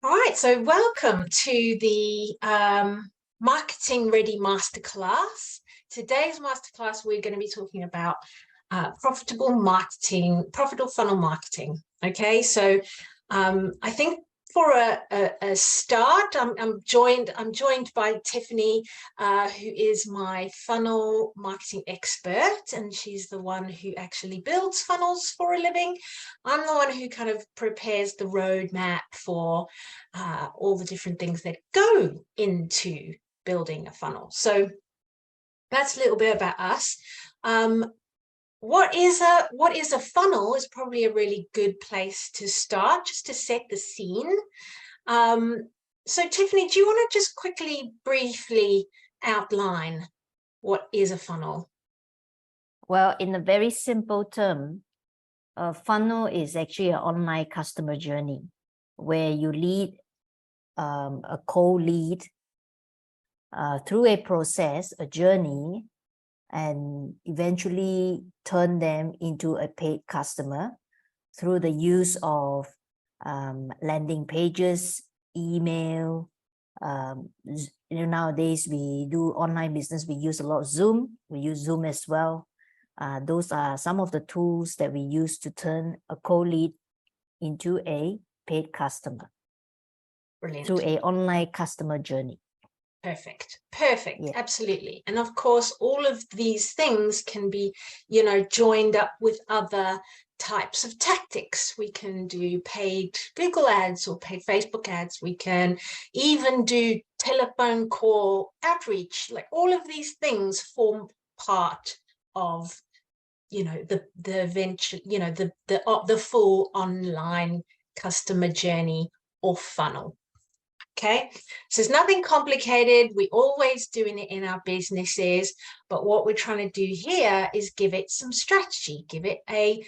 All right, so welcome to the Marketing Ready Masterclass. Today's masterclass, we're going to be talking about profitable funnel marketing. Okay, so I think for a start, I'm joined by Tiffany, who is my funnel marketing expert, and she's the one who actually builds funnels for a living. I'm the one who kind of prepares the roadmap for all the different things that go into building a funnel. So that's a little bit about us. What is a funnel is probably a really good place to start, just to set the scene. So Tiffany, do you want to just quickly, briefly outline what is a funnel? Well, in a very simple term, a funnel is actually an online customer journey where you lead a cold lead through a process, a journey, and eventually turn them into a paid customer through the use of landing pages, email. Nowadays we do online business, we use a lot of Zoom. We use Zoom as well. Those are some of the tools that we use to turn a cold lead into a paid customer. Brilliant. Through an online customer journey. Perfect. Yeah. Absolutely. And of course, all of these things can be, joined up with other types of tactics. We can do paid Google ads or paid Facebook ads. We can even do telephone call outreach. Like all of these things form part of, the venture, the full online customer journey or funnel. Okay, so there's nothing complicated. We always doing it in our businesses, but what we're trying to do here is give it some strategy, give it a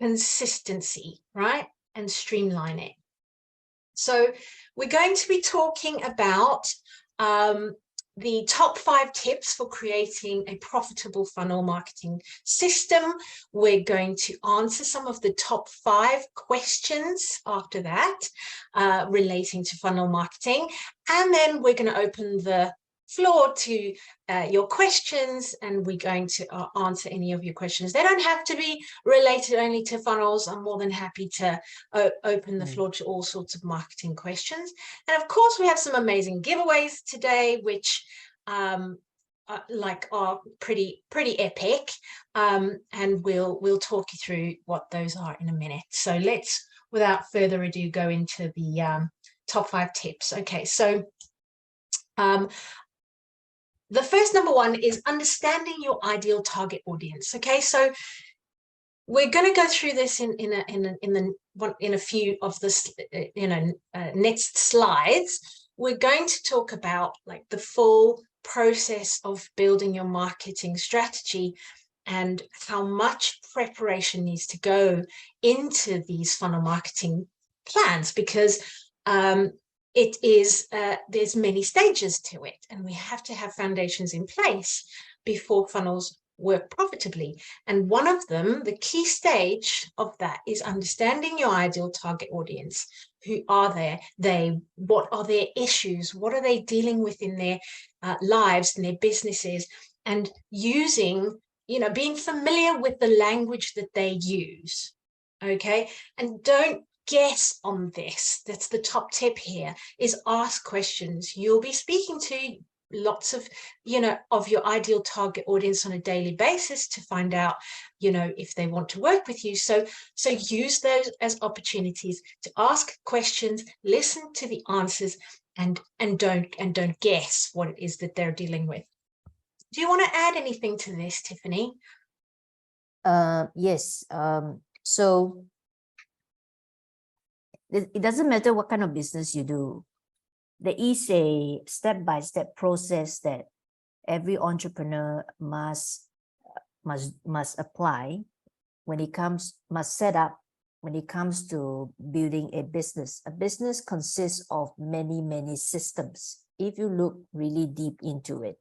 consistency, right? And streamline it. So we're going to be talking about the top 5 tips for creating a profitable funnel marketing system. We're going to answer some of the top 5 questions after that relating to funnel marketing. And then we're going to open the floor to your questions, and we're going to answer any of your questions. They don't have to be related only to funnels. I'm more than happy to open the floor to all sorts of marketing questions. And of course, we have some amazing giveaways today, which are pretty epic. And we'll talk you through what those are in a minute. So let's, without further ado, go into the top 5 tips. Okay, so the first number 1 is understanding your ideal target audience. Okay, so we're going to go through this in a few of the next slides. We're going to talk about like the full process of building your marketing strategy and how much preparation needs to go into these funnel marketing plans, because it is there's many stages to it, and we have to have foundations in place before funnels work profitably. And one of them, the key stage of that, is understanding your ideal target audience. Who are they? What are their issues? What are they dealing with in their lives and their businesses? And using, being familiar with the language that they use. Okay, and don't guess on this. That's the top tip here, is ask questions. You'll be speaking to lots of of your ideal target audience on a daily basis to find out if they want to work with you. So use those as opportunities to ask questions, listen to the answers, and don't guess what it is that they're dealing with. Do you want to add anything to this, Tiffany? Yes. So it doesn't matter what kind of business you do. There is a step-by-step process that every entrepreneur must apply must set up when it comes to building a business. A business consists of many systems if you look really deep into it.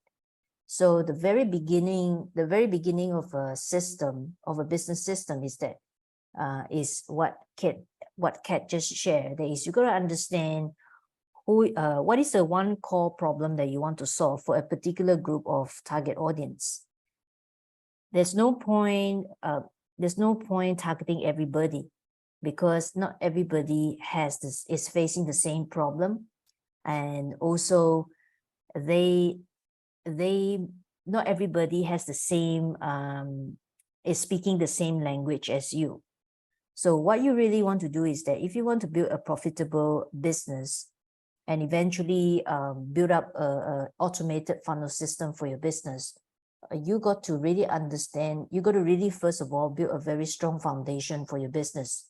So the very beginning of a system, of a business system, is that is what Kat just shared. That is, you got to understand what is the one core problem that you want to solve for a particular group of target audience. There's no point targeting everybody, because not everybody is facing the same problem, and also not everybody has the same is speaking the same language as you. So what you really want to do is that if you want to build a profitable business and eventually build up a automated funnel system for your business, you got to really understand, you got to really first of all build a very strong foundation for your business,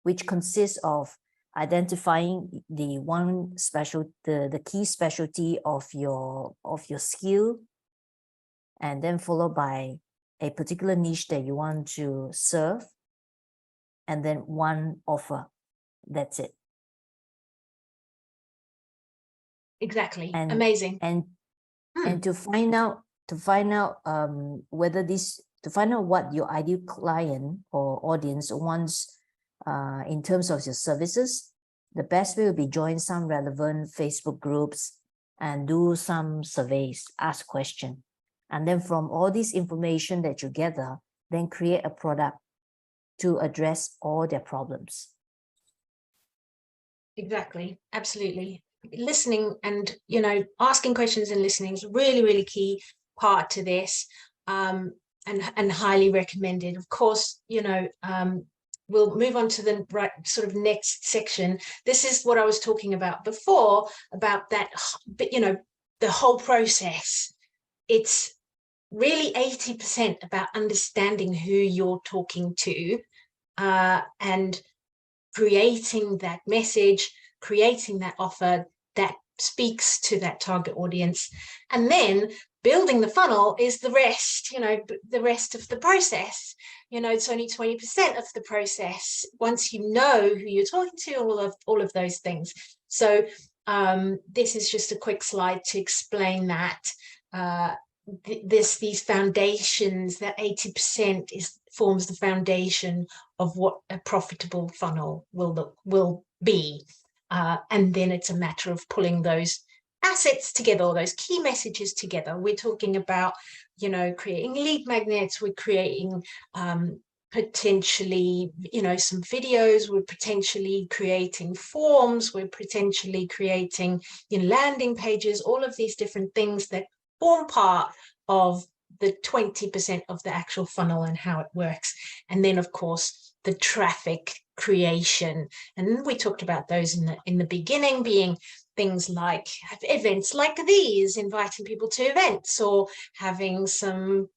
which consists of identifying the key specialty of your skill, and then followed by a particular niche that you want to serve, and then one offer. That's it. Exactly. Amazing. And to find out what your ideal client or audience wants in terms of your services, the best way will be join some relevant Facebook groups and do some surveys, ask questions. And then from all this information that you gather, then create a product to address all their problems. Exactly. Absolutely. Listening and, asking questions and listening is really, really key part to this, and highly recommended. Of course, we'll move on to the sort of next section. This is what I was talking about before, about that, but the whole process. It's really 80% about understanding who you're talking to, and creating that message, creating that offer that speaks to that target audience. And then building the funnel is the rest, the rest of the process. It's only 20% of the process once you know who you're talking to, all of those things. So this is just a quick slide to explain that. These foundations, that 80% forms the foundation of what a profitable funnel will be, and then it's a matter of pulling those assets together, or those key messages together. We're talking about creating lead magnets, we're creating potentially some videos, we're potentially creating forms, we're potentially creating landing pages, all of these different things that form part of the 20% of the actual funnel and how it works. And then of course the traffic creation, and we talked about those in the beginning, being things like events like these, inviting people to events, or having some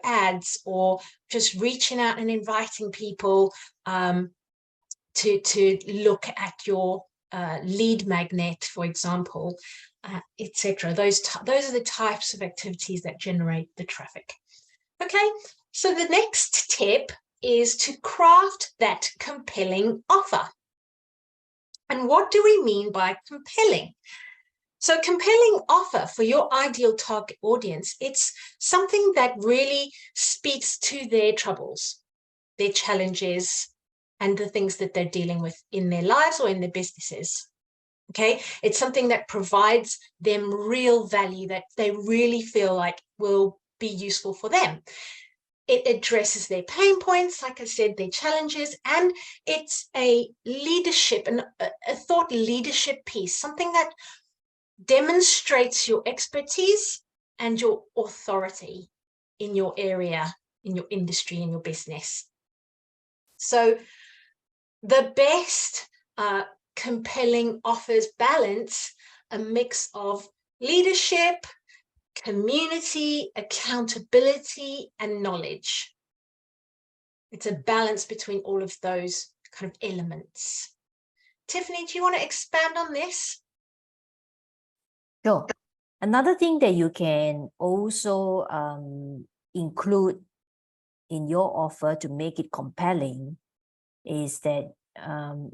ads, or just reaching out and inviting people to look at your lead magnet, for example, etc. Those are the types of activities that generate the traffic. Okay, so the next tip is to craft that compelling offer. And what do we mean by compelling? So compelling offer for your ideal target audience, it's something that really speaks to their troubles, their challenges, and the things that they're dealing with in their lives or in their businesses. Okay, it's something that provides them real value, that they really feel like will be useful for them. It addresses their pain points, like I said, their challenges, and it's a leadership and a thought leadership piece, something that demonstrates your expertise and your authority in your area, in your industry, in your business. So the best compelling offers balance a mix of leadership, community, accountability, and knowledge. It's a balance between all of those kind of elements. Tiffany, do you want to expand on this? Sure. Another thing that you can also include in your offer to make it compelling is that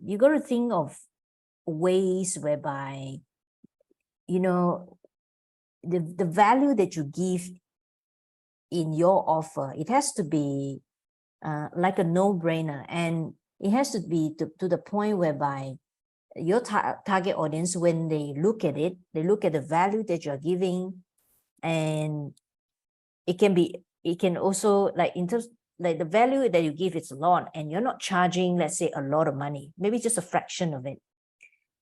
you got to think of ways whereby the value that you give in your offer, it has to be like a no-brainer, and it has to be to the point whereby your target audience, when they look at it, they look at the value that you're giving, and it can also, like, in terms, like, the value that you give is a lot, and you're not charging, let's say, a lot of money, maybe just a fraction of it.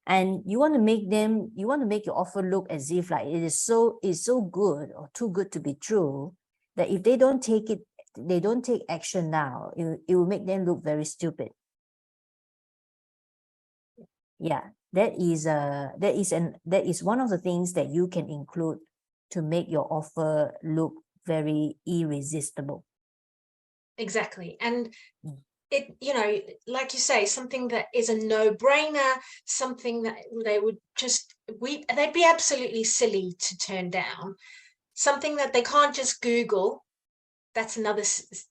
And you want to make your offer look as if like it's so good or too good to be true, that if they don't take action now, it will make them look very stupid. Yeah, that is one of the things that you can include to make your offer look very irresistible. Exactly. And it, you know, like you say, something that is a no-brainer, something that they would just, they'd be absolutely silly to turn down, something that they can't just Google. That's another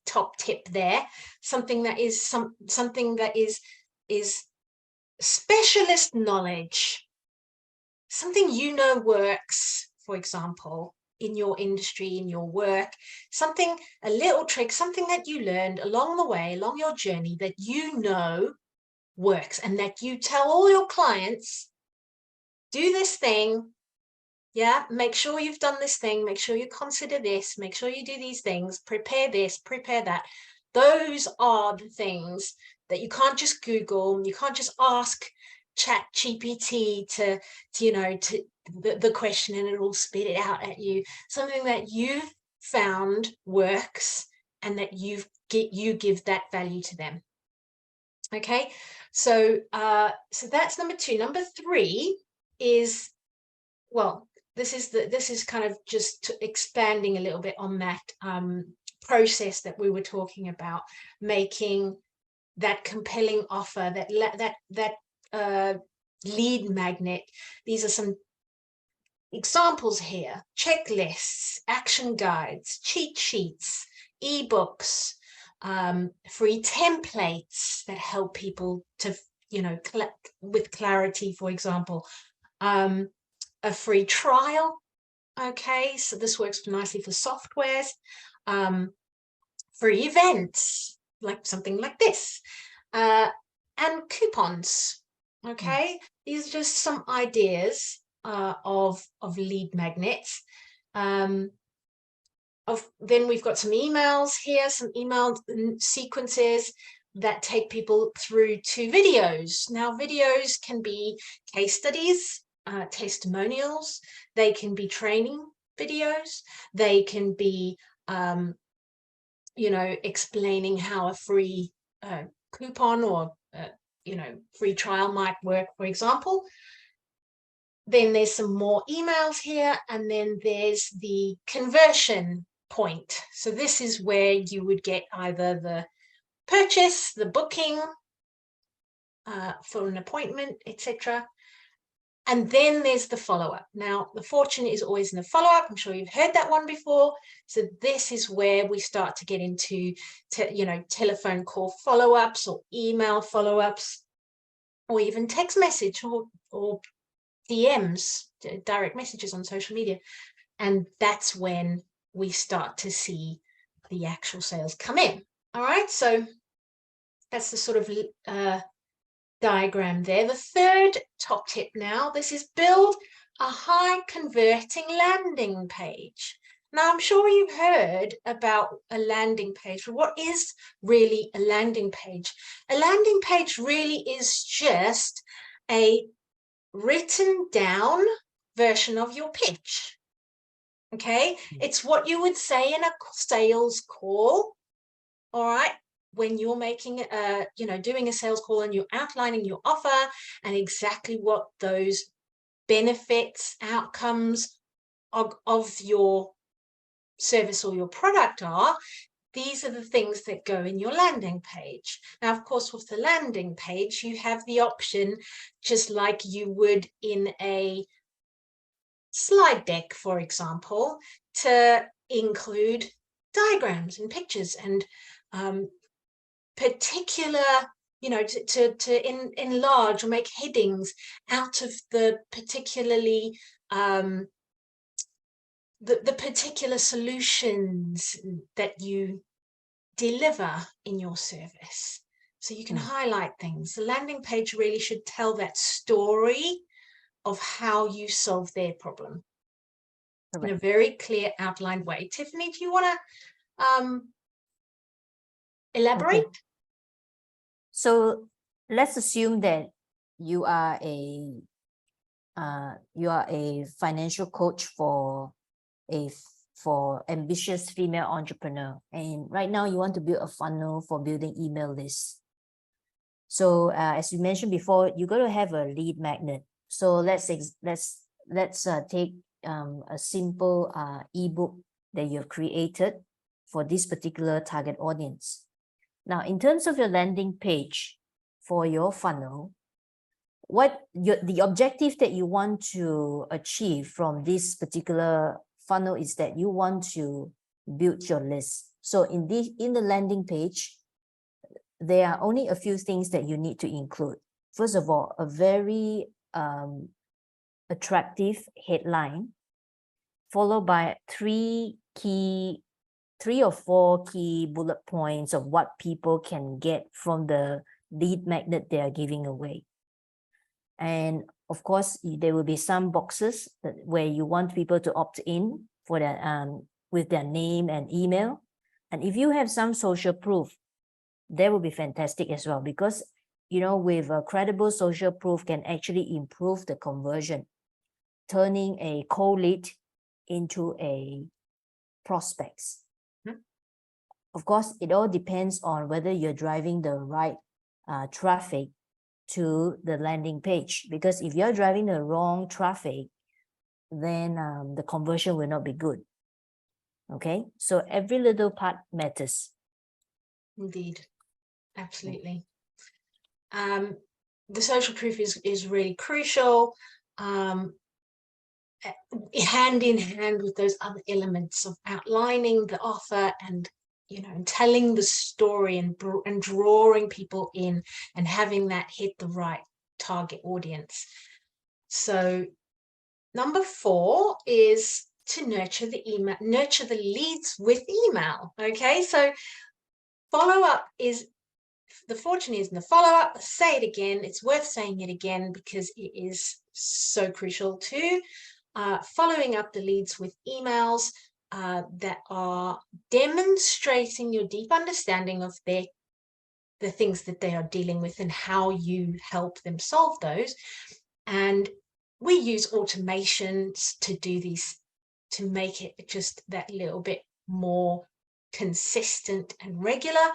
top tip there. Something that is something that is specialist knowledge, something you know works, for example, in your industry, in your work, something, a little trick, something that you learned along the way, along your journey, that you know works, and that you tell all your clients, do this thing, yeah, make sure you've done this thing, make sure you consider this, make sure you do these things, prepare this, prepare that. Those are the things that you can't just Google, you can't just ask ChatGPT to you know, to the question and it'll spit it out at you. Something that you've found works and that you give that value to them. Okay, so so that's number 2. Number 3 is, well, this is kind of just expanding a little bit on that process that we were talking about, making that compelling offer, that lead magnet. These are some examples here: checklists, action guides, cheat sheets, ebooks, free templates that help people to, you know, with clarity, for example, a free trial. Okay, so this works nicely for softwares, free events, like something like this, and coupons. Okay, these are just some ideas of lead magnets. Then we've got some emails here, some email sequences that take people through to videos. Now, videos can be case studies, testimonials, they can be training videos, they can be, you know, explaining how a free coupon or, you know, free trial might work, for example. Then there's some more emails here, and then there's the conversion point. So this is where you would get either the purchase, the booking for an appointment, etc. And then there's the follow-up. Now, the fortune is always in the follow-up. I'm sure you've heard that one before. So this is where we start to get into, you know, telephone call follow-ups or email follow-ups, or even text message or DMs, direct messages on social media. And that's when we start to see the actual sales come in. All right, so that's the sort of diagram there. The third top tip now, this is build a high converting landing page. Now, I'm sure you've heard about a landing page, but what is really a landing page? A landing page really is just a written down version of your pitch. Okay, it's what you would say in a sales call. All right, when you're making you know, doing a sales call and you're outlining your offer and exactly what those benefits, outcomes of your service or your product are. These are the things that go in your landing page. Now, of course, with the landing page, you have the option, just like you would in a slide deck, for example, to include diagrams and pictures and particular, you know, to enlarge or make headings out of the particularly the particular solutions that you deliver in your service. So you can highlight things. The landing page really should tell that story of how you solve their problem in a very clear outlined way. Tiffany, do you want to elaborate? Okay. So let's assume that you are a financial coach for ambitious female entrepreneur, and right now you want to build a funnel for building email lists. So as you mentioned before, you're going to have a lead magnet. So let's take a simple ebook that you've created for this particular target audience. Now, in terms of your landing page for your funnel, the objective that you want to achieve from this particular funnel is that you want to build your list. So in the landing page, there are only a few things that you need to include. First of all, a very attractive headline, followed by three or four key bullet points of what people can get from the lead magnet they are giving away. And of course, there will be some boxes where you want people to opt in for their with their name and email. And if you have some social proof, that will be fantastic as well, because with a credible social proof can actually improve the conversion, turning a cold lead into a prospects. Of course, it all depends on whether you're driving the right traffic to the landing page, because if you're driving the wrong traffic, then the conversion will not be good. Okay, so every little part matters. Indeed, absolutely. The social proof is really crucial, hand in hand with those other elements of outlining the offer and and telling the story and drawing people in and having that hit the right target audience. So number 4 is to nurture the leads with email. Okay, so follow-up is, the fortune is in the follow-up. Say it again. It's worth saying it again because it is so crucial too. Following up the leads with emails that are demonstrating your deep understanding of the things that they are dealing with and how you help them solve those. And we use automations to do these, to make it just that little bit more consistent and regular.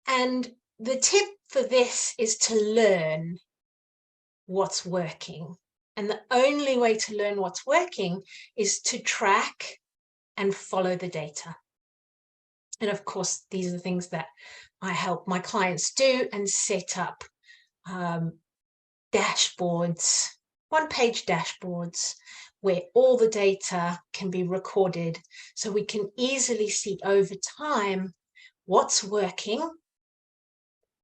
And the tip for this is to learn what's working. And the only way to learn what's working is to track and follow the data. And of course, these are the things that I help my clients do and set up dashboards, one-page dashboards, where all the data can be recorded so we can easily see over time what's working,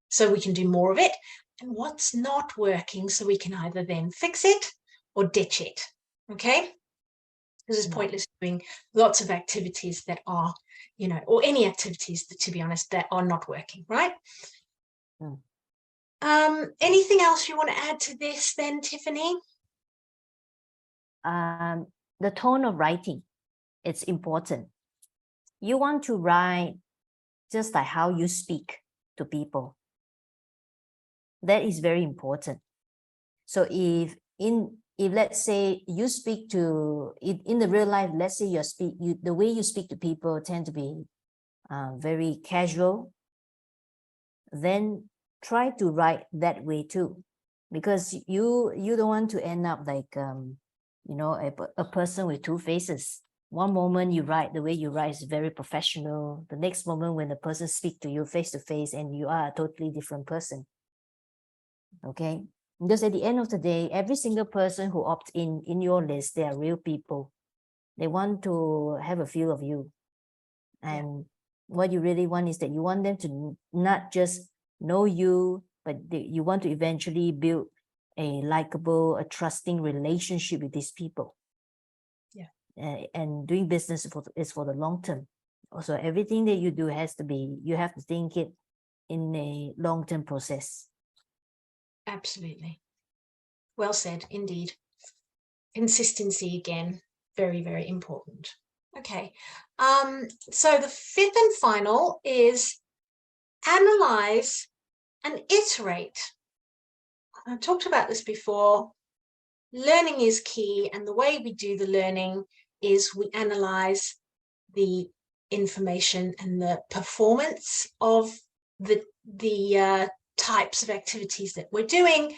so we can do more of it, and what's not working, so we can either then fix it or ditch it. Okay, this is pointless doing lots of activities that are, or any activities that, to be honest, that are not working, right? Anything else you want to add to this then, Tiffany? The tone of writing, it's important. You want to write just like how you speak to people. That is very important. So if let's say you speak to, in the real life, let's say the way you speak to people tend to be very casual, then try to write that way too, because you don't want to end up like a person with two faces. One moment you write, the way you write is very professional. The next moment when the person speaks to you face to face, and you are a totally different person. Okay, because at the end of the day, every single person who opts in your list, they are real people. They want to have a feel of you. And what you really want is that you want them to not just know you, but you want to eventually build a likable, a trusting relationship with these people. And doing business is for the long term. Also, everything that you do has to be, you have to think it in a long-term process. Absolutely. Well said, indeed. Consistency again, very, very important. Okay, so the fifth and final is analyze and iterate. I talked about this before. Learning is key, and the way we do the learning is we analyze the information and the performance of the types of activities that we're doing,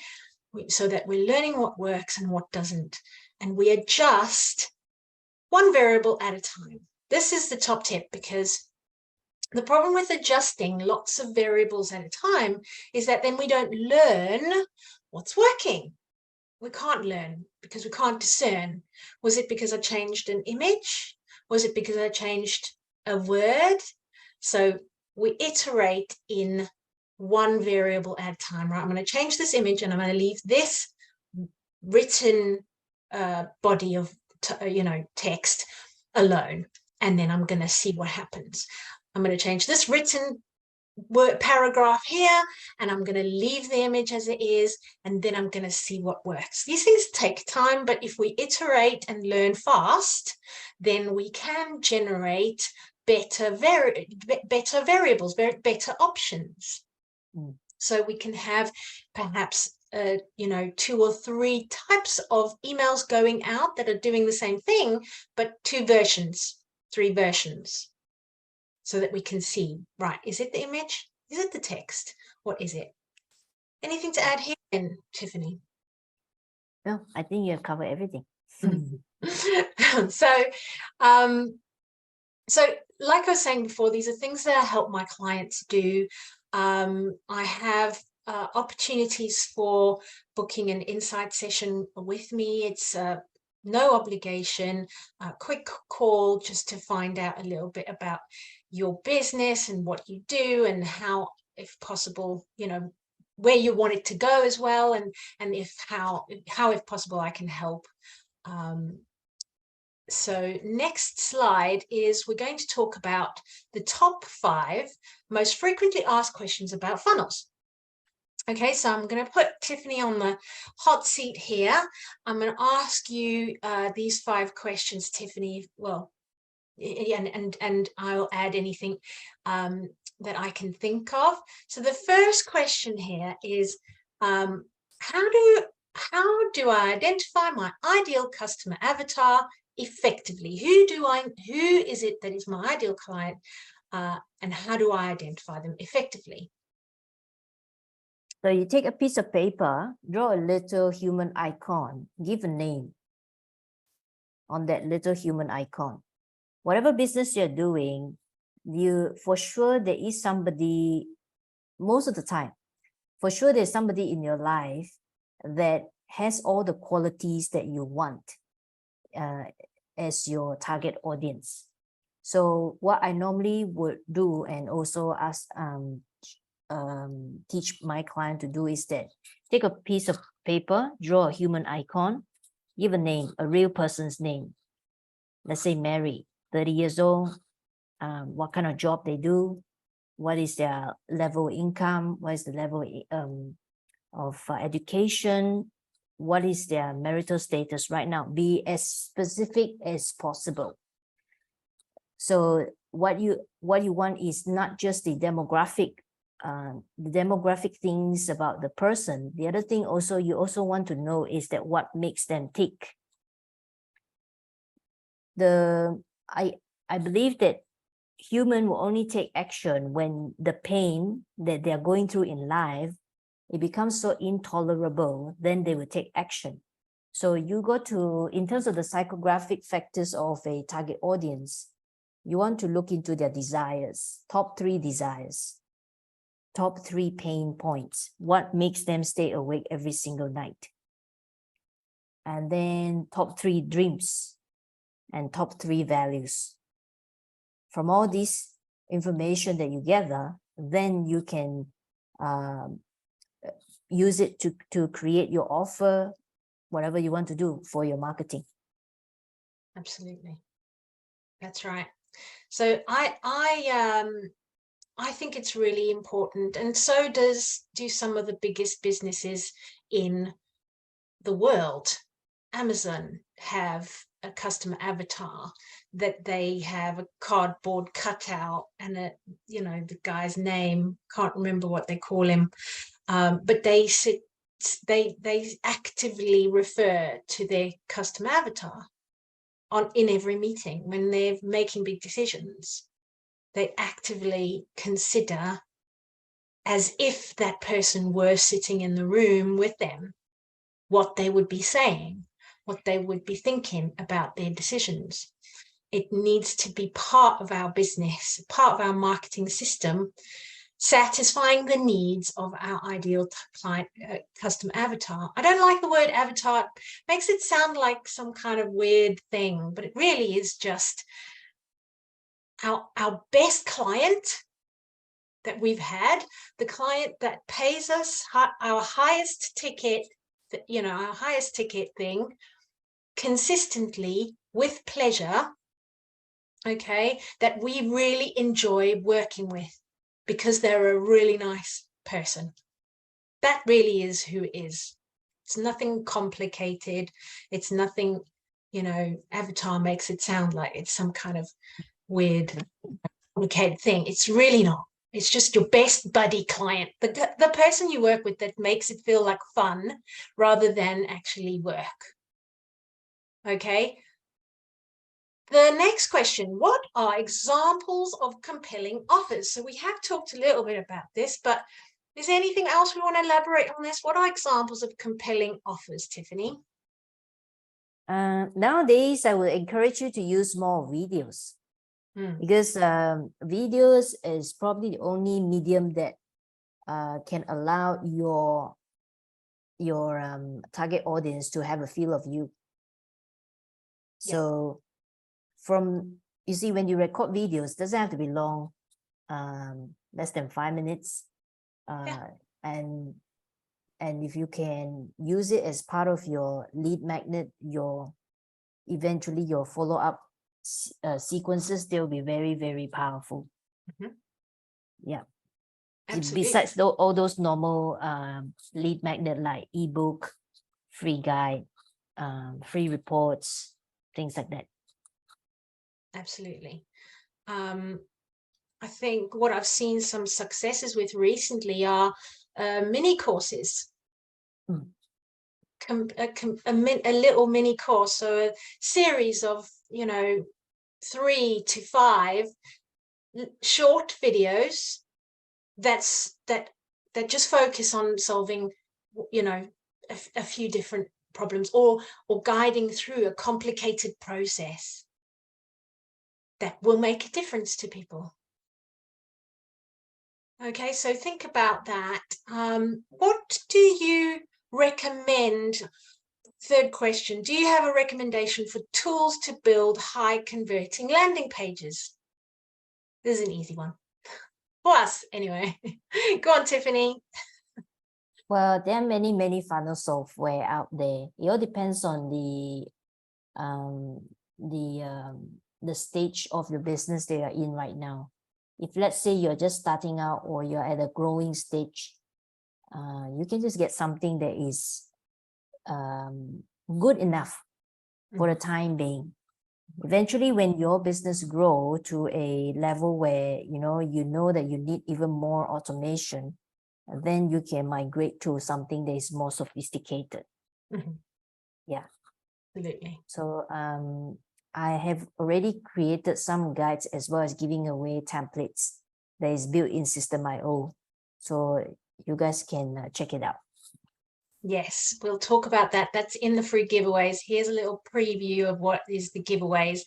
so that we're learning what works and what doesn't, and we adjust one variable at a time. This is the top tip, because the problem with adjusting lots of variables at a time is that then we don't learn what's working. We can't learn because we can't discern. Was it because I changed an image? Was it because I changed a word? So we iterate in one variable at a time, right? I'm going to change this image and I'm going to leave this written body of text alone, and then I'm going to see what happens. I'm going to change this written word paragraph here, and I'm going to leave the image as it is, and then I'm going to see what works. These things take time, but if we iterate and learn fast, then we can generate better variables, better options. So we can have perhaps 2 or 3 types of emails going out that are doing the same thing, but 2 versions, 3 versions, so that we can see, right, is it the image? Is it the text? What is it? Anything to add here, Tiffany? No, I think you have covered everything. So like I was saying before, these are things that I help my clients do. I have opportunities for booking an insight session with me. It's no obligation, a quick call just to find out a little bit about your business and what you do, and how, if possible, where you want it to go as well, and how if possible I can help. So next slide is, we're going to talk about the top 5 most frequently asked questions about funnels. Okay, so I'm going to put Tiffany on the hot seat here. I'm going to ask you these 5 questions, Tiffany. Well, and I'll add anything that I can think of. So the first question here is, how do I identify my ideal customer avatar effectively? Who is it that is my ideal client, and how do I identify them effectively? So you take a piece of paper, draw a little human icon, give a name on that little human icon. Whatever business you're doing, for sure there is somebody, most of the time, for sure there's somebody in your life that has all the qualities that you want as your target audience. So what I normally would do, and also teach my client to do, is that take a piece of paper, draw a human icon, give a name, a real person's name. Let's say Mary, 30 years old, what kind of job they do, what is their level of income, what is the level of education, what is their marital status right now. Be as specific as possible. So what you want is not just the demographic things about the person. The other thing also you also want to know is that what makes them tick. I believe that human will only take action when the pain that they're going through in life, it becomes so intolerable, then they will take action. So you go to, in terms of the psychographic factors of a target audience, you want to look into their desires, top 3 desires, top 3 pain points, what makes them stay awake every single night. And then top 3 dreams and top 3 values. From all this information that you gather, then you can use it to create your offer, whatever you want to do for your marketing. Absolutely. That's right. So I think it's really important, and so do some of the biggest businesses in the world. Amazon have a customer avatar that they have a cardboard cutout and the guy's name, can't remember what they call him, but they actively refer to their customer avatar in every meeting when they're making big decisions. They actively consider, as if that person were sitting in the room with them, what they would be saying, what they would be thinking about their decisions. It needs to be part of our business, part of our marketing system, satisfying the needs of our ideal client customer avatar. I don't like the word avatar. It makes it sound like some kind of weird thing, but it really is just our best client that we've had, the client that pays us our highest ticket, our highest ticket thing consistently with pleasure, okay, that we really enjoy working with because they're a really nice person. That really is who it is. It's nothing complicated. It's nothing, Avatar makes it sound like it's some kind of weird, complicated thing. It's really not. It's just your best buddy client, the person you work with that makes it feel like fun rather than actually work. Okay. The next question, what are examples of compelling offers? So we have talked a little bit about this, but is there anything else we want to elaborate on this? What are examples of compelling offers, Tiffany? Nowadays, I would encourage you to use more videos. Because videos is probably the only medium that can allow your target audience to have a feel of you. So you see, when you record videos, it doesn't have to be long, less than 5 minutes. And if you can use it as part of your lead magnet, eventually your follow-up sequences, they'll be very, very powerful. Yeah. Absolutely. Besides all those normal lead magnet like ebook, free guide, free reports, things like that. Absolutely. I think what I've seen some successes with recently are mini courses. A little mini course, so a series of 3 to 5 short videos that just focus on solving a few different problems or guiding through a complicated process that will make a difference to people. Okay, so think about that. What do you recommend? Third question, do you have a recommendation for tools to build high converting landing pages? This is an easy one. For us, anyway. Go on, Tiffany. Well, there are many funnel software out there. It all depends on the stage of the business they are in right now. If let's say you're just starting out or you're at a growing stage, you can just get something that is good enough for the time being. Eventually, when your business grow to a level where you know that you need even more automation, then you can migrate to something that is more sophisticated. Yeah, absolutely. So I have already created some guides as well as giving away templates that is built in System.io. So you guys can check it out. Yes, we'll talk about that. That's in the free giveaways. Here's a little preview of what is the giveaways.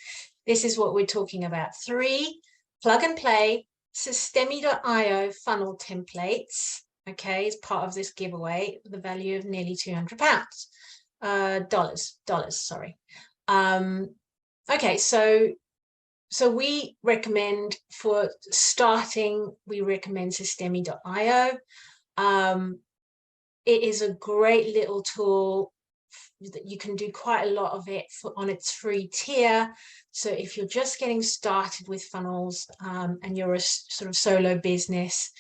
This is what we're talking about. 3 plug and play Systemi.io funnel templates. Okay, as part of this giveaway, the value of nearly £200. Dollars, sorry. Okay, so we recommend for starting, we recommend Systemi.io. It is a great little tool that you can do quite a lot of it on its free tier. So if you're just getting started with funnels, and you're a sort of solo business,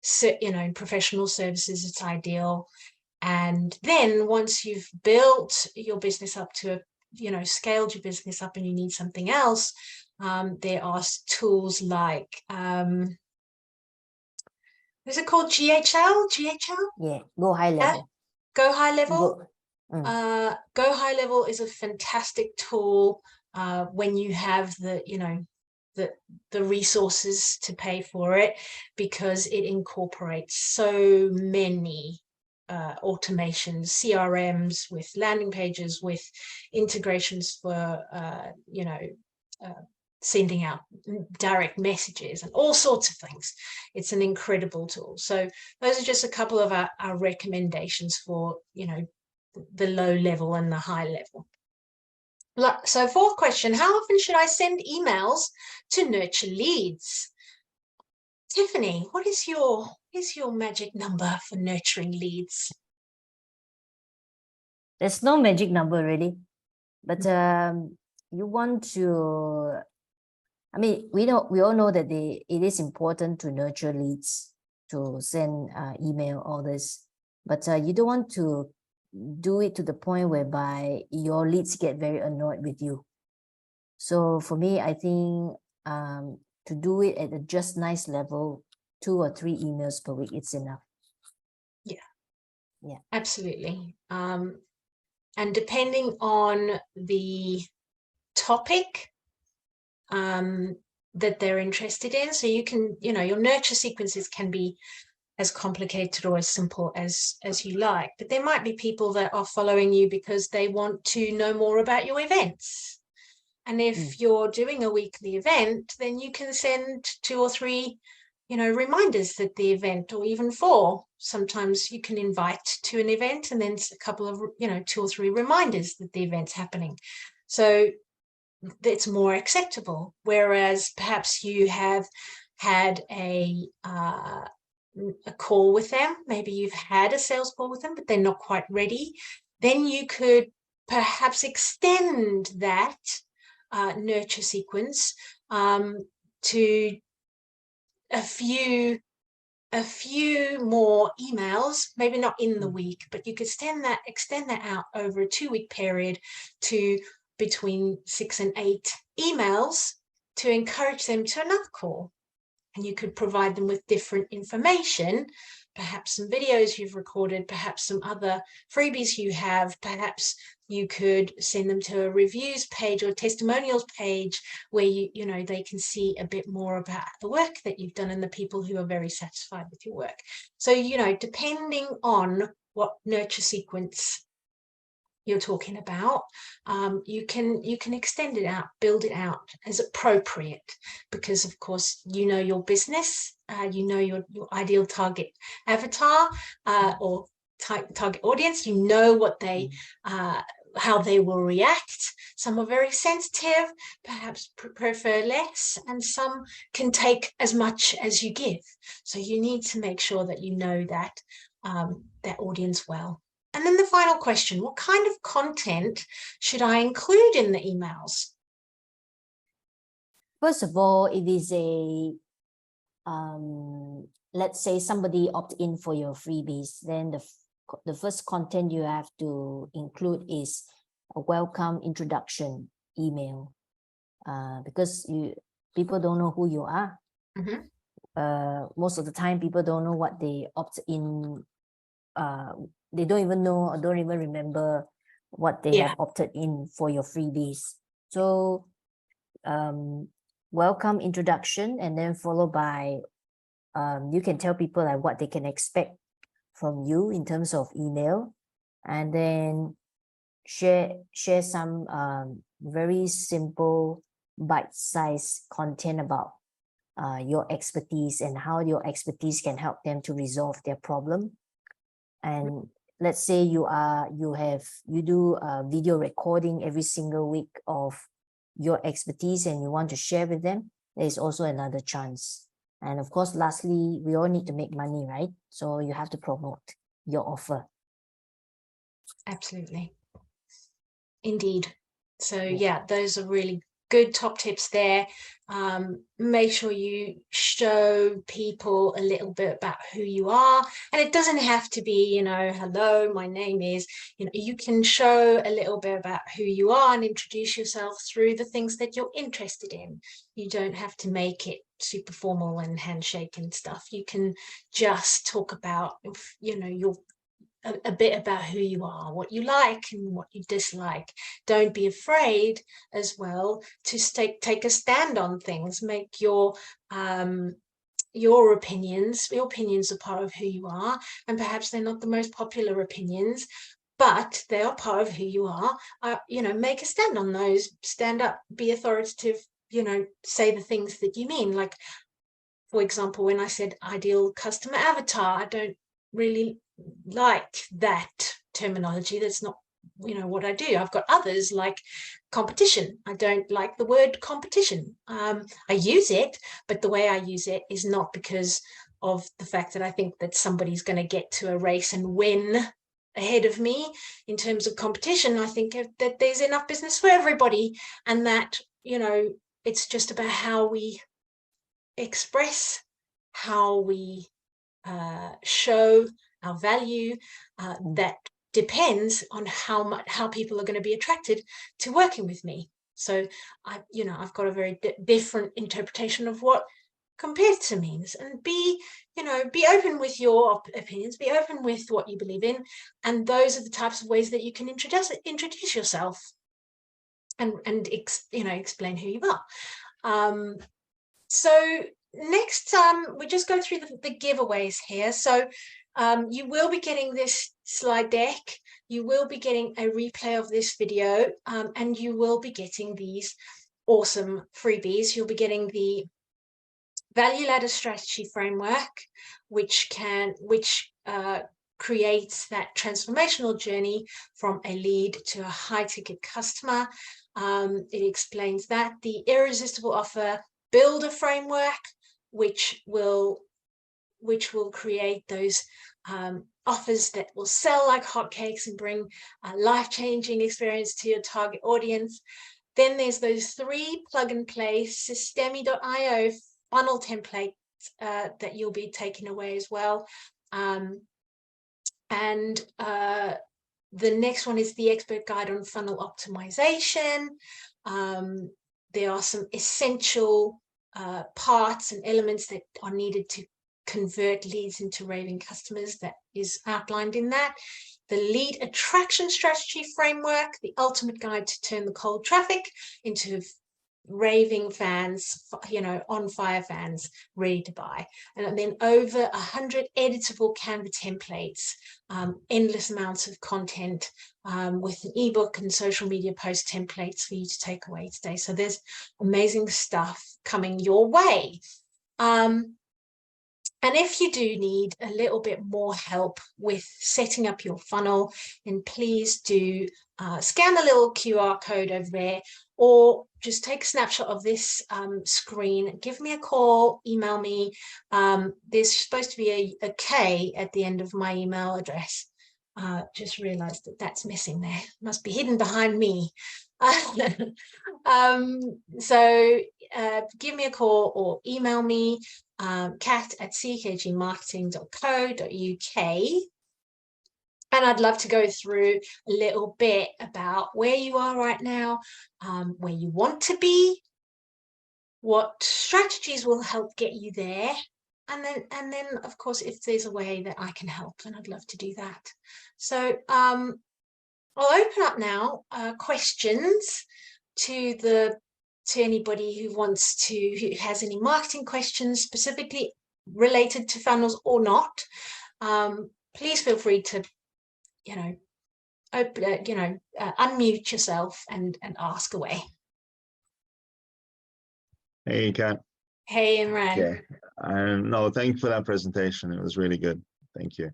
so, you know, in professional services, it's ideal. And then once you've built your business up to, you know, scaled your business up and you need something else, there are tools like, is it called GHL? Yeah, Go High Level. Go High Level. Go, Go High Level is a fantastic tool when you have the, you know, the resources to pay for it, because it incorporates so many automations, CRMs, with landing pages, with integrations for you know, sending out direct messages and all sorts of things. It's an incredible tool. So those are just a couple of our recommendations for, you know, the low level and the high level. So fourth question, how often should I send emails to nurture leads? Tiffany, what is your magic number for nurturing leads? There's no magic number really, but you want to, I mean, we all know that it is important to nurture leads, to send email, all this, but you don't want to do it to the point whereby your leads get very annoyed with you. So for me, I think to do it at a just nice level, 2 or 3 emails per week, it's enough. Yeah, Absolutely. And depending on the topic that they're interested in, so you can, you know, your nurture sequences can be as complicated or as simple as you like, but there might be people that are following you because they want to know more about your events. And if you're doing a weekly event, then you can send 2 or 3, you know, reminders at the event, or even 4. Sometimes you can invite to an event and then a couple of, you know, 2 or 3 reminders that the event's happening. So it's more acceptable. Whereas perhaps you have had a call with them, maybe you've had a sales call with them, but they're not quite ready, then you could perhaps extend that nurture sequence to a few more emails, maybe not in the week, but you could extend that out over a 2-week period to between 6 and 8 emails to encourage them to another call. And you could provide them with different information, perhaps some videos you've recorded, perhaps some other freebies you have, perhaps you could send them to a reviews page or testimonials page where you know, they can see a bit more about the work that you've done and the people who are very satisfied with your work. So, you know, depending on what nurture sequence you're talking about, you can extend it out, build it out as appropriate, because of course you know your business, you know your ideal target avatar or target audience, you know what they how they will react. Some are very sensitive, perhaps prefer less, and some can take as much as you give. So you need to make sure that you know that that audience well. And then the final question, what kind of content should I include in the emails? First of all, it is a, let's say somebody opt in for your freebies, then the first content you have to include is a welcome introduction email, because people don't know who you are. Most of the time, people don't know what they opt in. They don't even know or don't even remember what they have opted in for your freebies. So welcome introduction, and then followed by you can tell people like what they can expect from you in terms of email, and then share some very simple bite-sized content about your expertise and how your expertise can help them to resolve their problem. And let's say you do video recording every single week of your expertise and you want to share with them, there is also another chance. And of course, lastly, we all need to make money, right? So you have to promote your offer. Absolutely. Indeed. So yeah, those are really good top tips there. Make sure you show people a little bit about who you are, and it doesn't have to be, hello, my name is, you can show a little bit about who you are and introduce yourself through the things that you're interested in. You don't have to make it super formal and handshake and stuff. You can just talk about, your a bit about who you are, what you like and what you dislike. Don't be afraid as well to take a stand on things. Make your opinions are part of who you are, and perhaps they're not the most popular opinions, but they are part of who you are. Make a stand on those. Stand up, be authoritative, say the things that you mean. Like, for example, when I said ideal customer avatar, I don't really like that terminology. That's not what I do. I've got others like competition. I don't like the word competition. I use it, but the way I use it is not because of the fact that I think that somebody's going to get to a race and win ahead of me. In terms of competition, I think that there's enough business for everybody, and that it's just about how we express, how we show our value. That depends on how people are going to be attracted to working with me. So I've got a very different interpretation of what competitor means, and be open with your opinions, be open with what you believe in, and those are the types of ways that you can introduce yourself and explain who you are. So next, we just go through the giveaways here. So you will be getting this slide deck, you will be getting a replay of this video, and you will be getting these awesome freebies. You'll be getting the Value Ladder Strategy Framework, which creates that transformational journey from a lead to a high-ticket customer. It explains that. The Irresistible Offer Builder Framework, which will create those offers that will sell like hotcakes and bring a life-changing experience to your target audience. Then there's those 3 plug-and-play Systemi.io funnel templates that you'll be taking away as well. The next one is the Expert Guide on Funnel Optimization. There are some essential parts and elements that are needed to convert leads into raving customers that is outlined in that. The Lead Attraction Strategy Framework, the ultimate guide to turn the cold traffic into raving fans, on fire fans ready to buy. And then over 100 editable Canva templates, endless amounts of content with an ebook and social media post templates for you to take away today. So there's amazing stuff coming your way. And if you do need a little bit more help with setting up your funnel, then please do scan the little QR code over there, or just take a snapshot of this screen, give me a call, email me. There's supposed to be a K at the end of my email address. Just realized that that's missing there. Must be hidden behind me. So give me a call or email me, kat@ckgmarketing.co.uk. And I'd love to go through a little bit about where you are right now, where you want to be, what strategies will help get you there. And then of course, if there's a way that I can help, then I'd love to do that. So I'll open up now questions to anybody who has any marketing questions specifically related to funnels or not. Please feel free to unmute yourself and ask away. Hey, Kat. Hey, Imran. Okay. No, thank you for that presentation. It was really good. Thank you.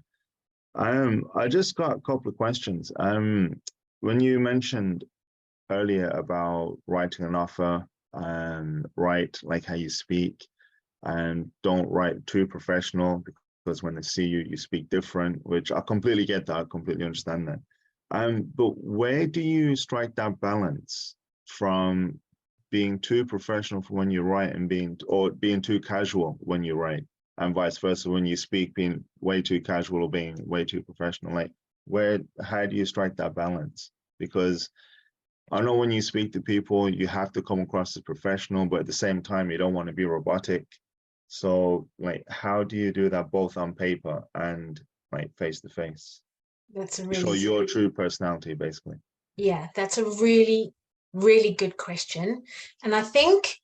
I just got a couple of questions. When you mentioned earlier about writing an offer and write like how you speak, and don't write too professional, because when they see you, you speak different, which I completely get that. I completely understand that. But where do you strike that balance from being too professional for when you write and being too casual when you write, and vice versa when you speak, being way too casual or being way too professional? Like, how do you strike that balance? Because I know when you speak to people, you have to come across as professional, but at the same time, you don't want to be robotic. So, like, how do you do that both on paper and like face to face? That's a Show really, your true personality, basically. yeah, that's a really, really good question. And I think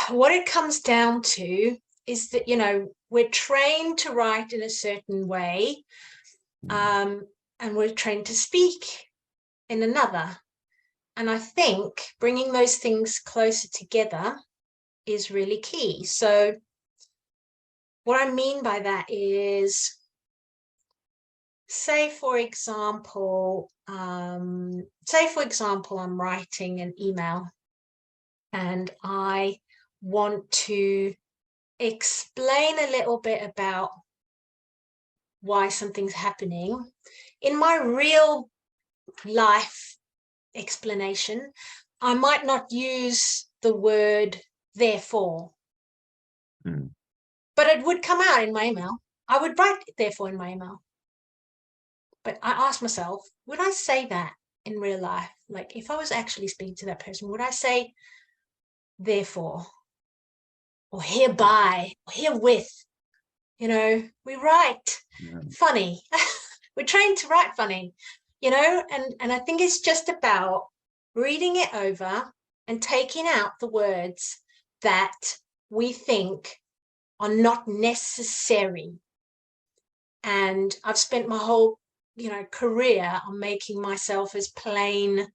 what it comes down to is that, we're trained to write in a certain way, and we're trained to speak in another. And I think bringing those things closer together is really key. So what I mean by that is, say for example, I'm writing an email and I want to explain a little bit about why something's happening. In my real life explanation, I might not use the word therefore, but it would come out in my email. I would write therefore in my email. But I asked myself, would I say that in real life? Like, if I was actually speaking to that person, would I say therefore, or hereby, or herewith? We write funny. We're trained to write funny, and I think it's just about reading it over and taking out the words that we think are not necessary. And I've spent my whole career on making myself as plain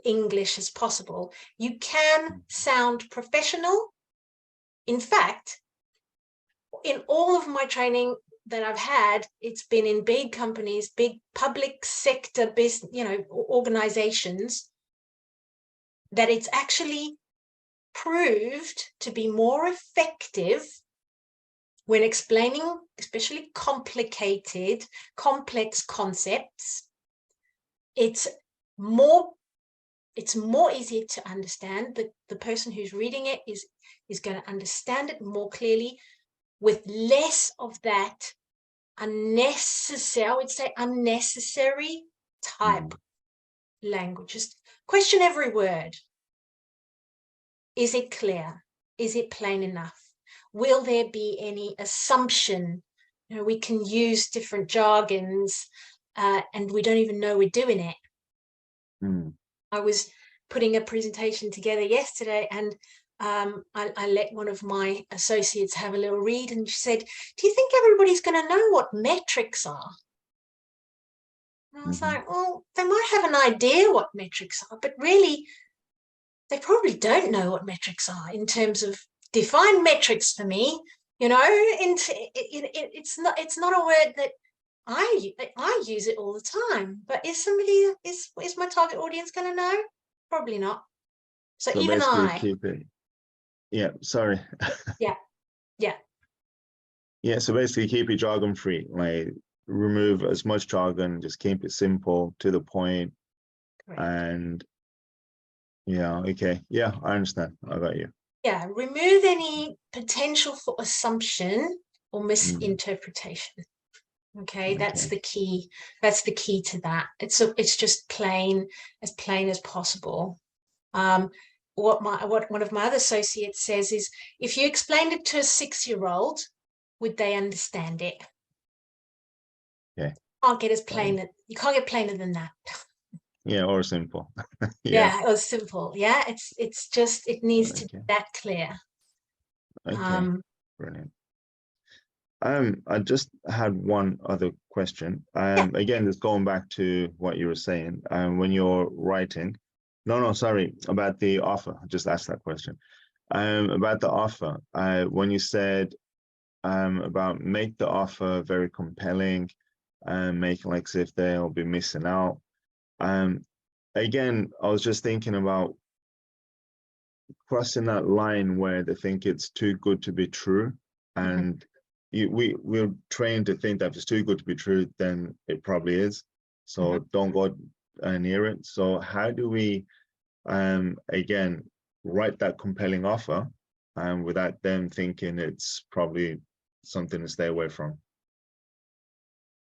English as possible. You can sound professional. In fact, in all of my training that I've had, it's been in big companies, big public sector business, organizations, that it's actually proved to be more effective when explaining especially complicated, complex concepts. It's more easier to understand. The person who's reading it is going to understand it more clearly, with less of that unnecessary, I would say unnecessary type language. Just question every word. Is it clear? Is it plain enough? Will there be any assumption? We can use different jargons and we don't even know we're doing it. I was putting a presentation together yesterday, and I let one of my associates have a little read, and she said, do you think everybody's going to know what metrics are? And I was like, well, they might have an idea what metrics are, but really, they probably don't know what metrics are in terms of define metrics for me. It's not a word that I use it all the time, but is my target audience going to know? Probably not. So even keep it. Yeah, sorry. Yeah. Yeah, so basically keep it jargon free, like remove as much jargon, just keep it simple, to the point. Correct. And yeah, okay. Yeah, I understand. I got you. Yeah, remove any potential for assumption or misinterpretation. Okay, that's the key. That's the key to that. It's just plain as possible. What one of my other associates says is, if you explained it to a 6-year-old, would they understand it? Yeah. You can't get plainer than that. Yeah, or simple. Yeah, or simple. Yeah, it's just, it needs to be that clear. Okay, brilliant. I just had one other question. Again, just going back to what you were saying, when you're writing, sorry, about the offer. I just asked that question. About the offer, when you said about make the offer very compelling and make like as if they'll be missing out. Again, I was just thinking about crossing that line where they think it's too good to be true, and we're trained to think that if it's too good to be true, then it probably is. So don't go near it. So how do we, again, write that compelling offer, without them thinking it's probably something to stay away from?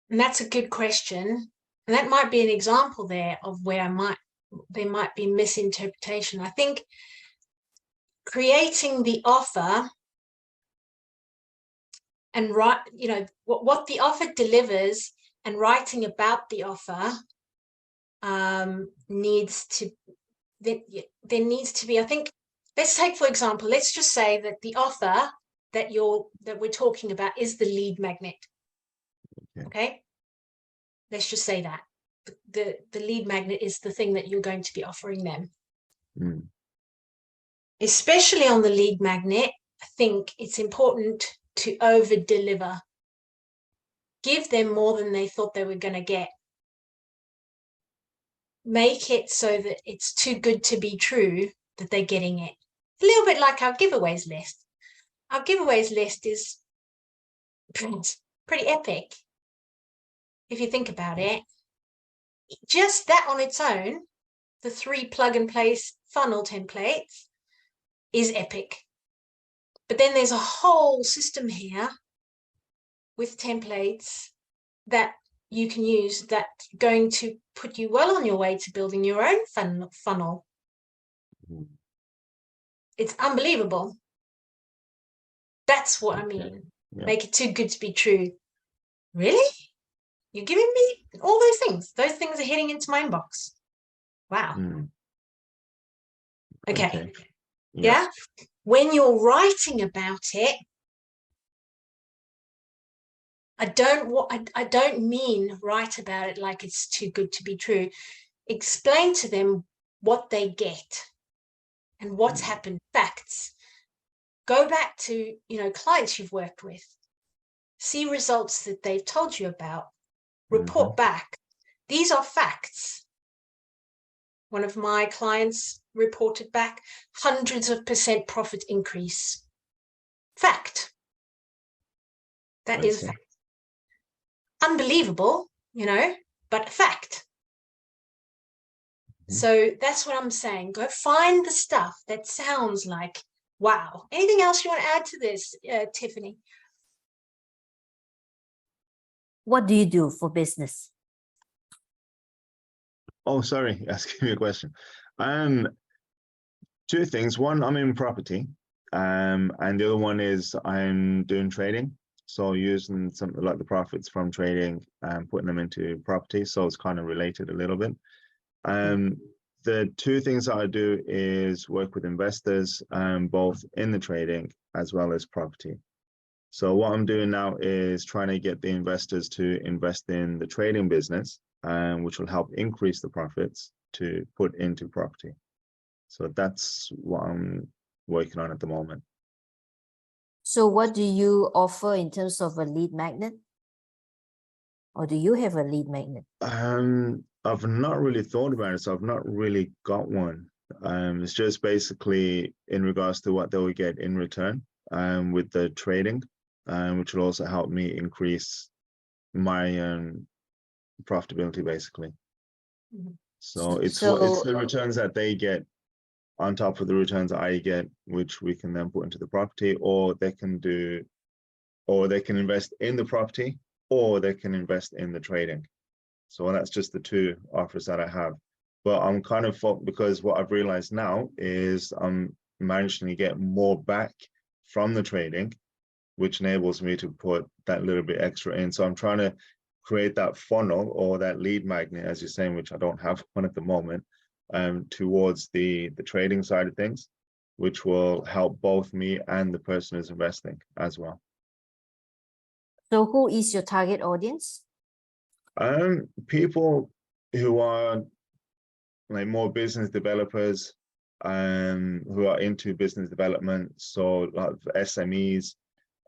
And that's a good question. And that might be an example there of where there might be misinterpretation. I think creating the offer and what the offer delivers and writing about the offer needs to there needs to be, I think, let's take, for example, let's just say that the offer that we're talking about is the lead magnet. Okay, let's just say that the lead magnet is the thing that you're going to be offering them. Especially on the lead magnet, I think it's important to over deliver. Give them more than they thought they were going to get. Make it so that it's too good to be true that they're getting it. A little bit like our giveaways list. Our giveaways list is pretty epic if you think about it. Just that on its own, the 3 plug-and-play funnel templates is epic. But then there's a whole system here with templates that you can use that's going to put you well on your way to building your own funnel. It's unbelievable. That's what I mean. Yeah. Make it too good to be true. Really? You're giving me all those things. Those things are hitting into my inbox. Wow. Okay. Yeah. When you're writing about it, I don't mean write about it like it's too good to be true. Explain to them what they get and what's happened, facts. Go back to, clients you've worked with. See results that they've told you about. Report back. These are facts. One of my clients reported back hundreds of % profit increase. Fact. That is fact. Unbelievable, but fact. So that's what I'm saying. Go find the stuff that sounds like, wow. Anything else you want to add to this, Tiffany? What do you do for business? Oh, sorry, asking me a question. 2 things. One, I'm in property, and the other one is I'm doing trading. So using something like the profits from trading and putting them into property. So it's kind of related a little bit. The 2 things that I do is work with investors, both in the trading as well as property. So what I'm doing now is trying to get the investors to invest in the trading business, which will help increase the profits to put into property. So that's what I'm working on at the moment. So what do you offer in terms of a lead magnet? Or do you have a lead magnet? I've not really thought about it, so I've not really got one. It's just basically in regards to what they will get in return with the trading, which will also help me increase my profitability, basically. So it's the returns that they get on top of the returns that I get, which we can then put into the property, or they can invest in the property, or they can invest in the trading. So that's just the 2 offers that I have. But I'm kind of, because what I've realized now is I'm managing to get more back from the trading, which enables me to put that little bit extra in. So I'm trying to create that funnel or that lead magnet, as you're saying, which I don't have one at the moment, towards the trading side of things, which will help both me and the person who's investing as well. So who is your target audience? People who are like more business developers, who are into business development, so a lot of SMEs,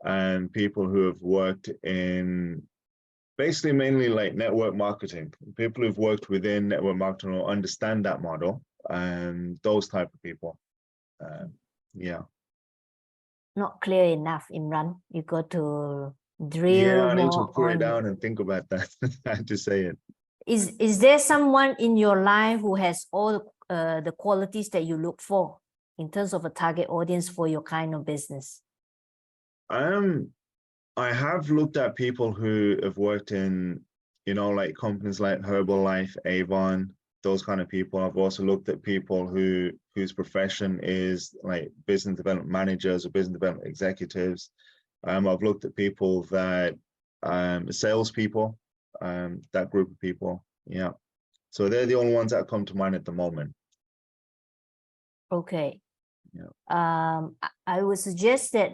and people who have worked in basically mainly like network marketing, people who've worked within network marketing or understand that model, and those type of people. Yeah. Not clear enough, Imran. You got to drill I need to more put it on. down and think about that. I had to say it. Is there someone in your life who has all the qualities that you look for in terms of a target audience for your kind of business? I have looked at people who have worked in, like companies like Herbalife, Avon, those kind of people. I've also looked at people whose profession is like business development managers or business development executives. I've looked at people that salespeople, that group of people. Yeah. So they're the only ones that come to mind at the moment. Okay. Yeah. I would suggest that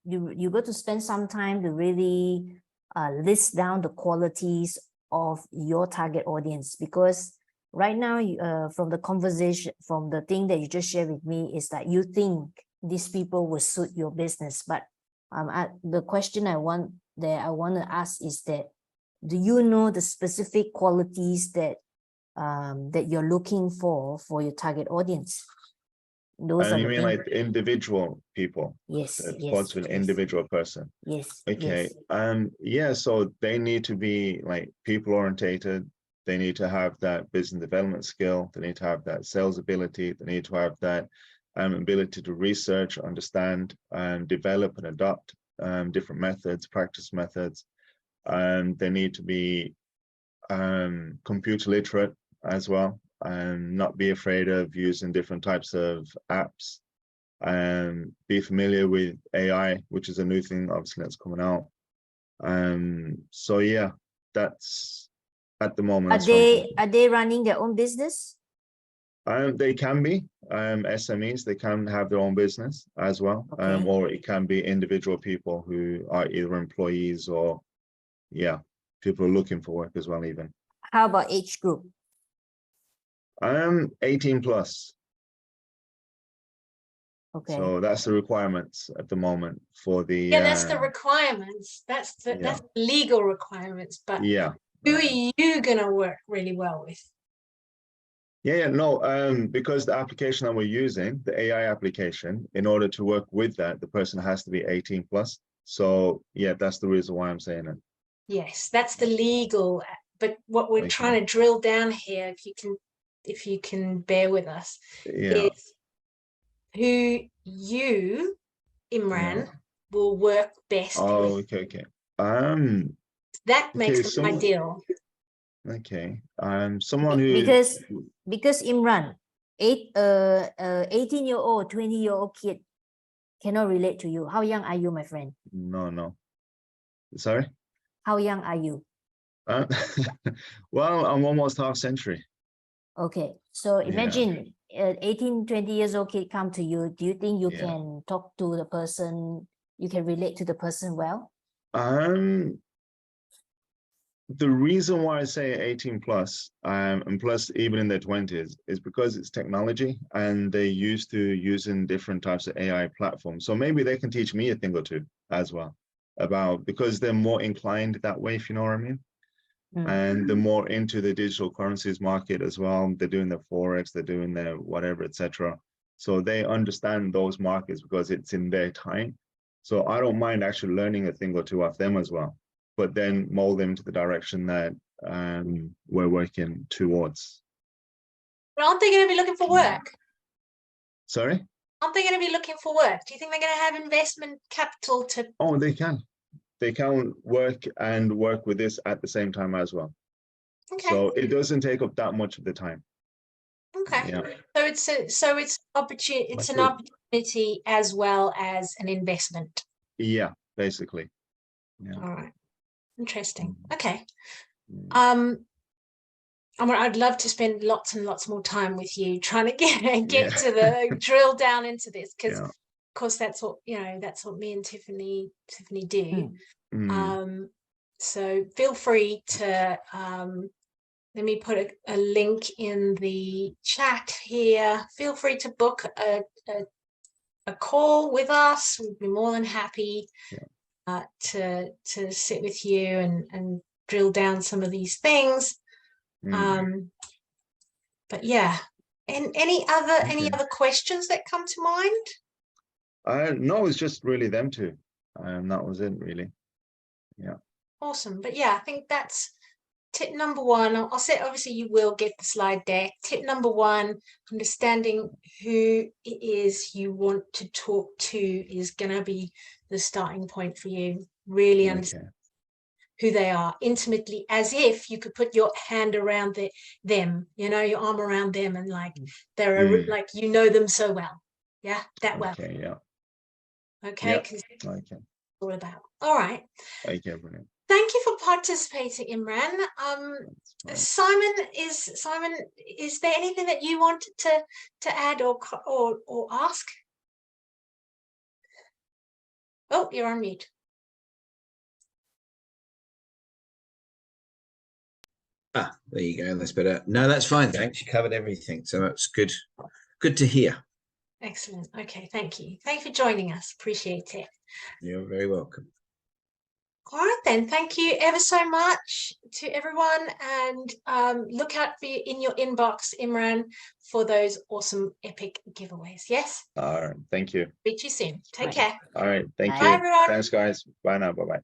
you got to spend some time to really list down the qualities of your target audience, because right now from the conversation, from the thing that you just shared with me, is that you think these people will suit your business. But the question I want to ask is that, do you know the specific qualities that that you're looking for your target audience? Those are You the mean things. like individual people? Yes, As yes, opposed to an yes, individual person. yes, Okay. yes. Yeah, so they need to be like people orientated. They need to have that business development skill. They need to have that sales ability. They need to have that ability to research, understand, develop and adopt different methods, practice methods. They need to be computer literate as well, and not be afraid of using different types of apps, and be familiar with AI, which is a new thing obviously that's coming out. So yeah, that's at the moment. Are they running their own business? They can be SMEs. They can have their own business as well, Okay. or it can be individual people who are either employees or, yeah, people are looking for work as well. Even. How about age group? 18 plus. Okay. So that's the requirements at the moment for the. Yeah, that's the requirements. That's the legal requirements. But yeah. who are you gonna work really well with? Yeah, no, because the application that we're using, the AI application, in order to work with that, the person has to be 18 plus. So yeah, that's the reason why I'm saying it. Yes, that's the legal. But what we're trying to drill down here, if you can bear with us, is who you, Imran, will work best with. Okay. That makes an ideal. Okay. Someone who because Imran, 18-year-old, 20-year-old kid cannot relate to you. How young are you, my friend? No. Sorry? How young are you? Well, I'm almost half century. Okay. So imagine 18, 20 years old kid come to you. Do you think you can talk to the person, you can relate to the person well? The reason why I say 18 plus, and plus even in their 20s, is because it's technology and they're used to using different types of AI platforms. So maybe they can teach me a thing or two as well because they're more inclined that way, if you know what I mean. And they're more into the digital currencies market as well. They're doing their Forex, they're doing their whatever, etc. So they understand those markets because it's in their time. So I don't mind actually learning a thing or two off them as well, but then mold them to the direction that we're working towards. But aren't they going to be looking for work? Sorry? Aren't they going to be looking for work? Do you think they're going to have investment capital to? Oh, they can. They can work with this at the same time as well. Okay. So it doesn't take up that much of the time. Okay. Yeah. So it's opportunity. It's an opportunity as well as an investment. Yeah, basically. Yeah. All right. Interesting. Okay. I'd love to spend lots and lots more time with you trying to get to the drill down into this, because of course that's what me and Tiffany do. So feel free to let me put a link in the chat here. Feel free to book a call with us. We'd be more than happy to sit with you and drill down some of these things. But yeah, and any other questions that come to mind? No, it's just really them two. That was it, really. Yeah. Awesome. But yeah, I think that's tip number one. I'll say, obviously, you will get the slide deck. Tip number one, understanding who it is you want to talk to is going to be the starting point for you. Really understand who they are intimately, as if you could put your hand around them, you know, your arm around them, and like they're like, you know them so well. Yeah, that well. Okay, yeah. Okay, because Okay. it's all about. All right. Okay, brilliant. Thank you for participating, Imran. Simon, is there anything that you wanted to add or ask? Oh, you're on mute. Ah, there you go. That's better. No, that's fine. Thanks. You covered everything. So that's good. Good to hear. Excellent. Okay, thank you. Thank you for joining us. Appreciate it. You're very welcome. All right then. Thank you ever so much to everyone, and look out for in your inbox, Imran, for those awesome epic giveaways. Yes. All right. Thank you. Speak to you soon. Take Right. care. All right. Thank Bye. you. Bye, everyone. Thanks, guys. Bye now. Bye-bye.